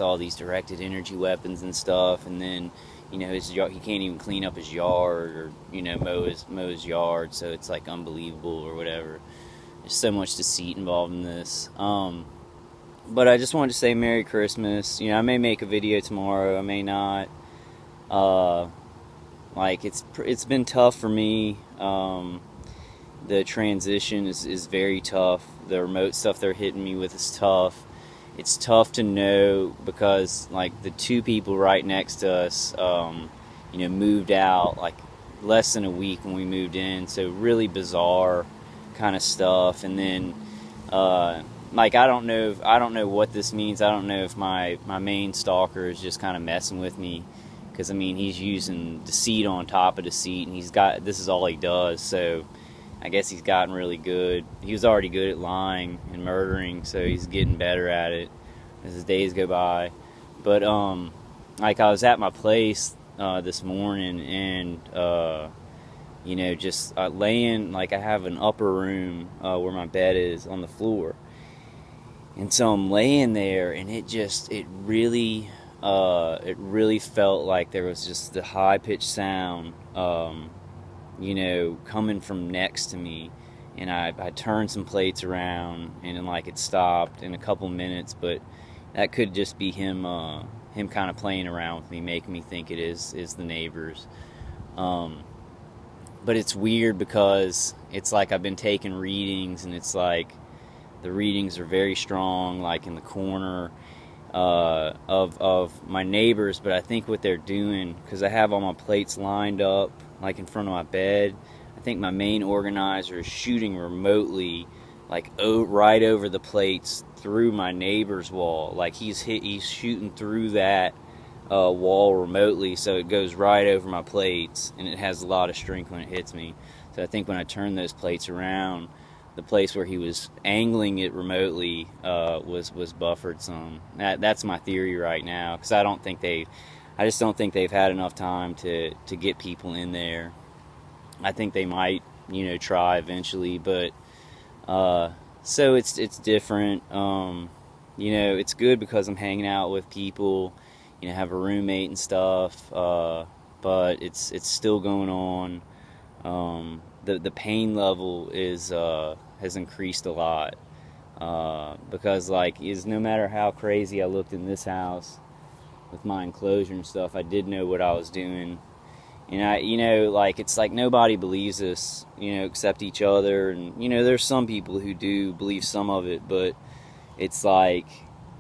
all these directed energy weapons and stuff, and then his yard, he can't even clean up his yard or mow his yard, so it's like unbelievable or whatever. There's so much deceit involved in this. But I just wanted to say Merry Christmas. I may make a video tomorrow, I may not. Like it's been tough for me. The transition is very tough. The remote stuff they're hitting me with is tough. It's tough to know because like the two people right next to us, moved out like less than a week when we moved in. So really bizarre kind of stuff. And then like I don't know what this means. I don't know if my main stalker is just kind of messing with me, because I mean he's using deceit on top of deceit, and this is all he does. So I guess he's gotten really good. He was already good at lying and murdering, so he's getting better at it as his days go by. But like I was at my place this morning, and just laying, like I have an upper room where my bed is on the floor, and so I'm laying there, and it really felt like there was just the high pitched sound coming from next to me, and I turned some plates around, and then like it stopped in a couple minutes, but that could just be him kind of playing around with me, making me think it is the neighbors. But it's weird because it's like I've been taking readings, and it's like the readings are very strong, like in the corner of my neighbors. But I think what they're doing, because I have all my plates lined up like in front of my bed, I think my main organizer is shooting remotely, like right over the plates through my neighbor's wall. Like he's shooting through that wall remotely, so it goes right over my plates, and it has a lot of strength when it hits me. So I think when I turn those plates around, the place where he was angling it remotely was buffered some. That's my theory right now, because I just don't think they've had enough time to get people in there. I think they might, try eventually, but so it's different. It's good because I'm hanging out with people, have a roommate and stuff, but it's still going on. The pain level has increased a lot, because no matter how crazy I looked in this house with my enclosure and stuff, I did know what I was doing. And it's like nobody believes us, except each other. And, there's some people who do believe some of it, but it's like,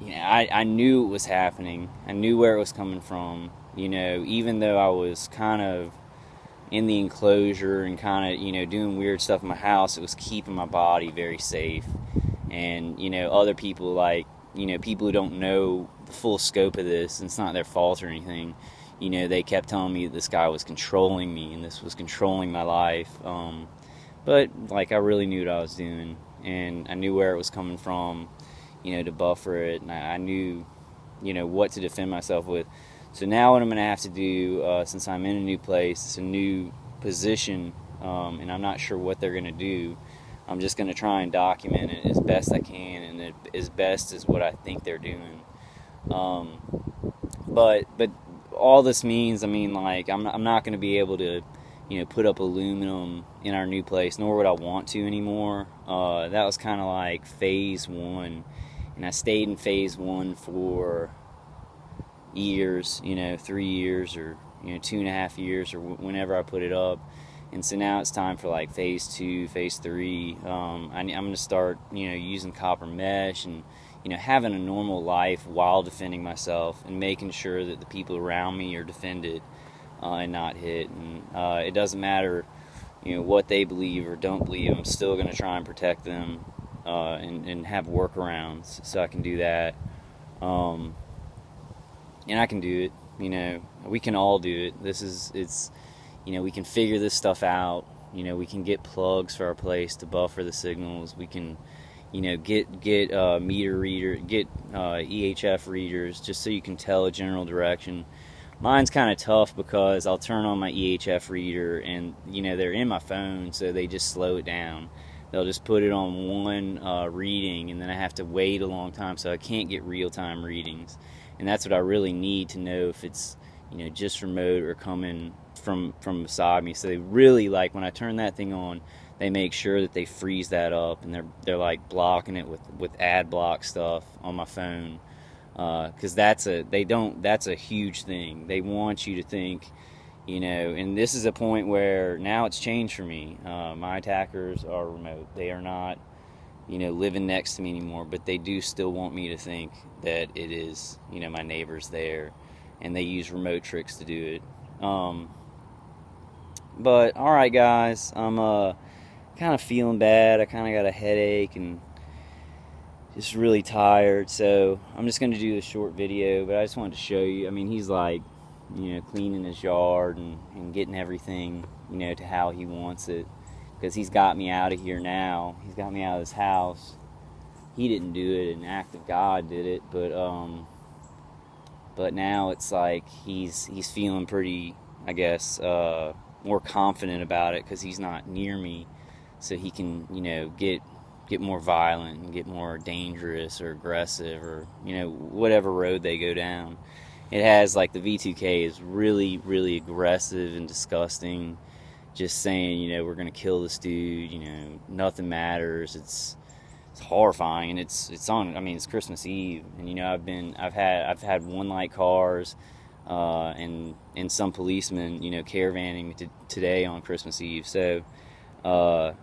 I knew it was happening. I knew where it was coming from, even though I was kind of in the enclosure and kind of, doing weird stuff in my house, it was keeping my body very safe. And, other people, people who don't know the full scope of this, and it's not their fault or anything, they kept telling me that this guy was controlling me and this was controlling my life. But I really knew what I was doing, and I knew where it was coming from, to buffer it, and I knew, what to defend myself with. So now what I'm going to have to do, since I'm in a new place, it's a new position, and I'm not sure what they're going to do, I'm just going to try and document it as best I can, and as best as what I think they're doing. But all this means, I'm not going to be able to, put up aluminum in our new place, nor would I want to anymore. That was kind of like phase one, and I stayed in phase one for years, 3 years or 2.5 years, or whenever I put it up. And so now it's time for phase two, phase three. I'm going to start using copper mesh and having a normal life while defending myself, and making sure that the people around me are defended and not hit. And it doesn't matter what they believe or don't believe, I'm still going to try and protect them, and have workarounds so I can do that. And I can do it. We can all do it. We can figure this stuff out. We can get plugs for our place to buffer the signals. We can, get meter reader, get EHF readers, just so you can tell a general direction. Mine's kind of tough because I'll turn on my EHF reader, and they're in my phone, so they just slow it down. They'll just put it on one reading, and then I have to wait a long time, so I can't get real-time readings. and that's what I really need to know if it's, just remote or coming from beside me. So they really, like, when I turn that thing on, they make sure that they freeze that up, and they're like blocking it with ad block stuff on my phone, because that's a huge thing. They want you to think, and this is a point where now it's changed for me. My attackers are remote. They are not, living next to me anymore, but they do still want me to think that it is, my neighbors there, and they use remote tricks to do it. But all right, guys, I'm kind of feeling bad. I kind of got a headache and just really tired, so I'm just going to do a short video. But I just wanted to show you. I mean, he's like, cleaning his yard and getting everything, to how he wants it, because he's got me out of here now. He's got me out of this house. He didn't do it, an act of God did it, but now it's like he's feeling pretty, I guess, more confident about it, because he's not near me, so he can, get more violent and get more dangerous or aggressive, or whatever road they go down. It has, like, the V2K is really, really aggressive and disgusting, just saying, we're gonna kill this dude, nothing matters. It's horrifying, and it's on. I mean, it's Christmas Eve, and I've had one light cars, and some policemen, caravanning me today on Christmas Eve. So, I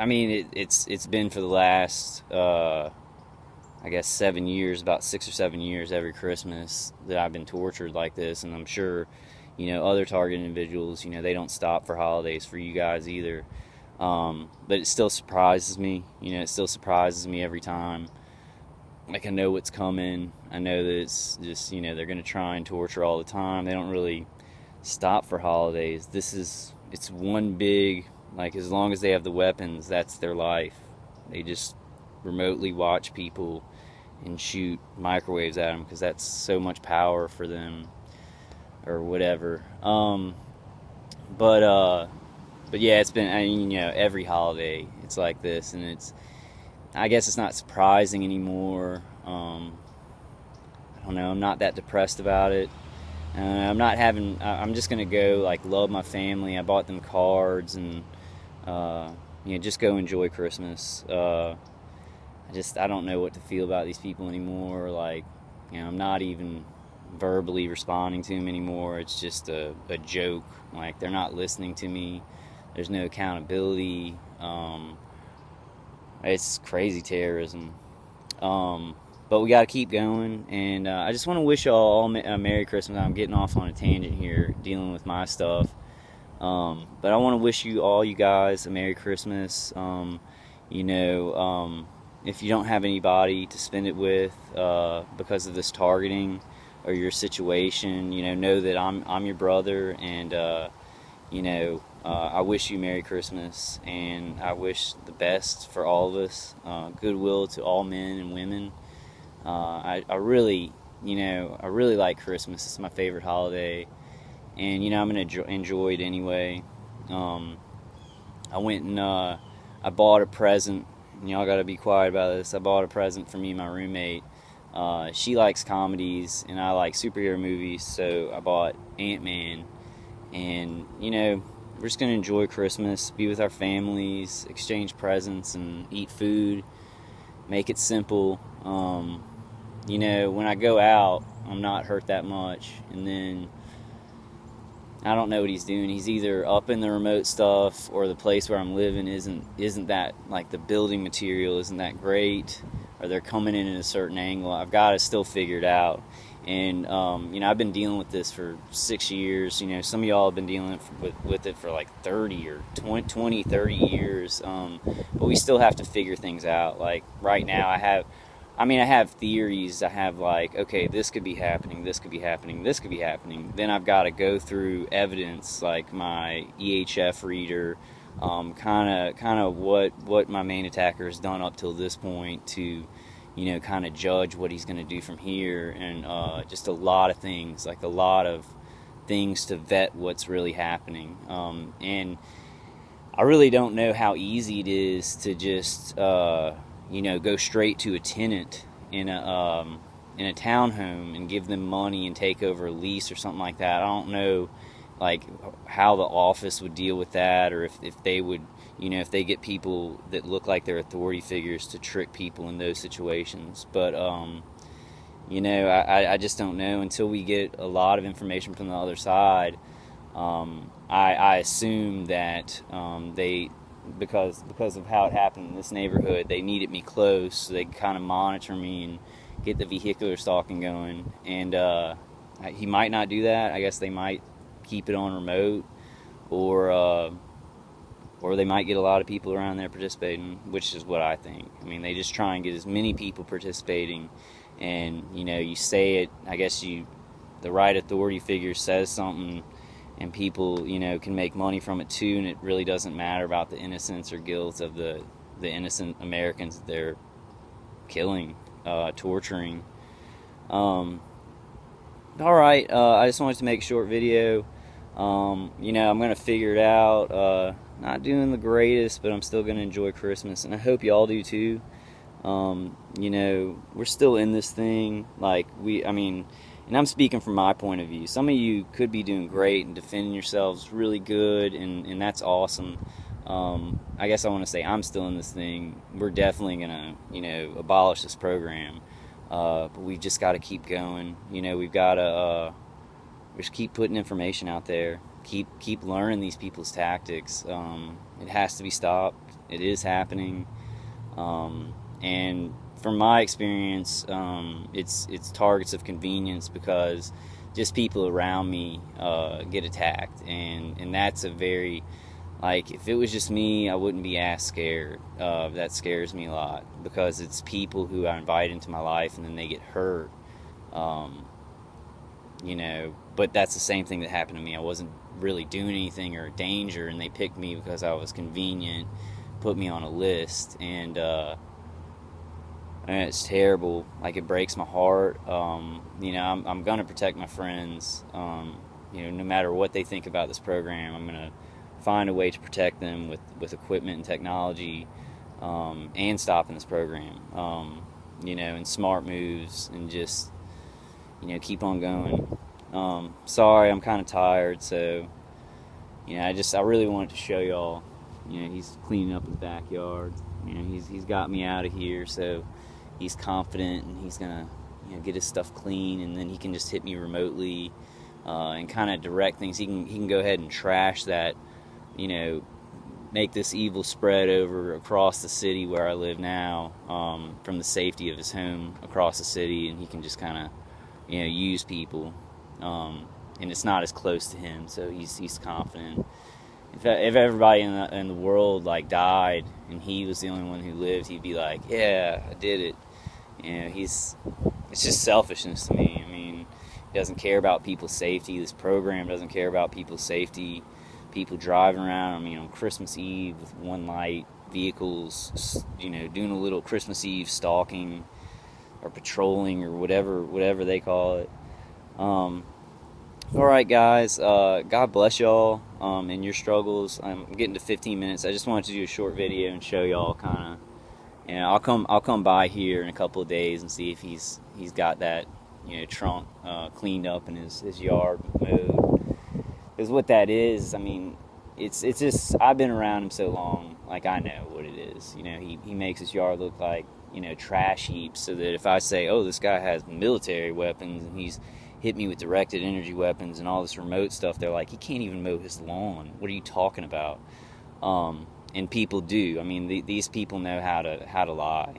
mean, it's been for the last, I guess, 7 years, about 6 or 7 years, every Christmas that I've been tortured like this. And I'm sure, other target individuals, they don't stop for holidays for you guys either. But it still surprises me. It still surprises me every time. Like, I know what's coming. I know that it's just, they're going to try and torture all the time. They don't really stop for holidays. It's one big, like, as long as they have the weapons, that's their life. They just remotely watch people and shoot microwaves at them, because that's so much power for them, or whatever. But yeah, it's been, I mean, every holiday it's like this, and I guess it's not surprising anymore. I don't know, I'm not that depressed about it. I'm just gonna go, like, love my family. I bought them cards, and just go enjoy Christmas. I don't know what to feel about these people anymore. Like, I'm not even verbally responding to them anymore. It's just a joke. Like, they're not listening to me. There's no accountability. It's crazy terrorism. But we got to keep going. And I just want to wish y'all a Merry Christmas. I'm getting off on a tangent here, dealing with my stuff. But I want to wish you guys a Merry Christmas. If you don't have anybody to spend it with because of this targeting or your situation, know that I'm your brother, and I wish you Merry Christmas, and I wish the best for all of us. Goodwill to all men and women. I really like Christmas. It's my favorite holiday, and I'm gonna enjoy it anyway. I went and I bought a present. Y'all gotta be quiet about this. I bought a present for me and my roommate. She likes comedies, and I like superhero movies, so I bought Ant-Man. And we're just gonna enjoy Christmas, be with our families, exchange presents, and eat food. Make it simple. When I go out, I'm not hurt that much, and then I don't know what he's doing. He's either up in the remote stuff, or the place where I'm living isn't that, like, the building material isn't that great, or they're coming in at a certain angle. I've got to still figure it out. And I've been dealing with this for 6 years. Some of y'all have been dealing with it for like 30 or 20, 30 years. But we still have to figure things out. Like, right now, I have theories. I have, like, okay, this could be happening, this could be happening, this could be happening. Then I've got to go through evidence, like my EHF reader, kind of what my main attacker has done up till this point, to kind of judge what he's going to do from here, and just a lot of things to vet what's really happening. And I really don't know how easy it is to just go straight to a tenant in in a townhome and give them money and take over a lease or something like that. I don't know, like, how the office would deal with that, or if they would, if they get people that look like they're authority figures to trick people in those situations. But I just don't know until we get a lot of information from the other side. I assume that they, because of how it happened in this neighborhood, they needed me close so they could kind of monitor me and get the vehicular stalking going. And he might not do that. I guess they might keep it on remote, or they might get a lot of people around there participating, which is what I think. I mean, they just try and get as many people participating, and you say it. I guess the right authority figure says something, and people can make money from it too, and it really doesn't matter about the innocence or guilt of the innocent Americans that they're killing, torturing. All right, I just wanted to make a short video. I'm gonna figure it out. Not doing the greatest, but I'm still gonna enjoy Christmas, and I hope y'all do too. We're still in this thing. And I'm speaking from my point of view. Some of you could be doing great and defending yourselves really good, and that's awesome. I guess I want to say I'm still in this thing. We're definitely gonna, abolish this program, but we've just got to keep going. We've got to just keep putting information out there. Keep learning these people's tactics. It has to be stopped. It is happening, and from my experience, it's targets of convenience, because just people around me get attacked, and that's a very, if it was just me, I wouldn't be as scared. That scares me a lot, because it's people who I invite into my life and then they get hurt. But that's the same thing that happened to me. I wasn't really doing anything or a danger, and they picked me because I was convenient, put me on a list, and it's terrible. It breaks my heart. I'm gonna protect my friends. No matter what they think about this program, I'm gonna find a way to protect them with equipment and technology, and stopping this program. And smart moves, and just keep on going. Sorry, I'm kind of tired, so I really wanted to show y'all. He's cleaning up his backyard. He's got me out of here, so he's confident, and he's gonna get his stuff clean, and then he can just hit me remotely, and kind of direct things. He can go ahead and trash that, make this evil spread over across the city where I live now, from the safety of his home across the city, and he can just kind of use people, and it's not as close to him, so he's confident. If everybody in the world died and he was the only one who lived, he'd be like, yeah, I did it. It's just selfishness to me. I mean, he doesn't care about people's safety. This program doesn't care about people's safety. People driving around, on Christmas Eve with one light, vehicles, doing a little Christmas Eve stalking or patrolling or whatever they call it. All right, guys. God bless y'all in your struggles. I'm getting to 15 minutes. I just wanted to do a short video and show y'all kind of. I'll come by here in a couple of days and see if he's got that trunk cleaned up in his yard mowed. Because what that is, it's just, I've been around him so long, I know what it is. He makes his yard look like trash heaps, so that if I say, oh, this guy has military weapons and he's hit me with directed energy weapons and all this remote stuff, they're like, he can't even mow his lawn. What are you talking about? And people do. These people know how to lie.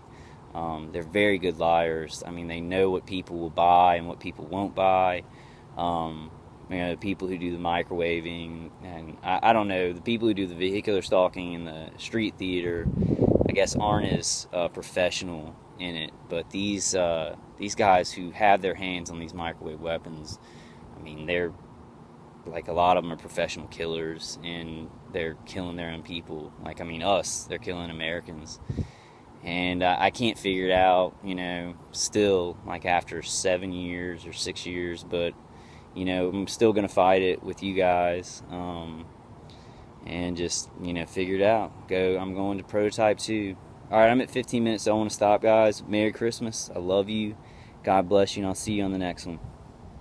They're very good liars. They know what people will buy and what people won't buy. The people who do the microwaving, and I don't know, the people who do the vehicular stalking and the street theater, I guess, aren't as professional in it. But these guys who have their hands on these microwave weapons, they're a lot of them are professional killers, and they're killing their own people. Us, they're killing Americans. And I can't figure it out, still, after 7 years or 6 years, but I'm still gonna fight it with you guys, and just figure it out. I'm going to Prototype 2. All right, I'm at 15 minutes, so I want to stop, guys. Merry Christmas. I love you, God bless you, and I'll see you on the next one.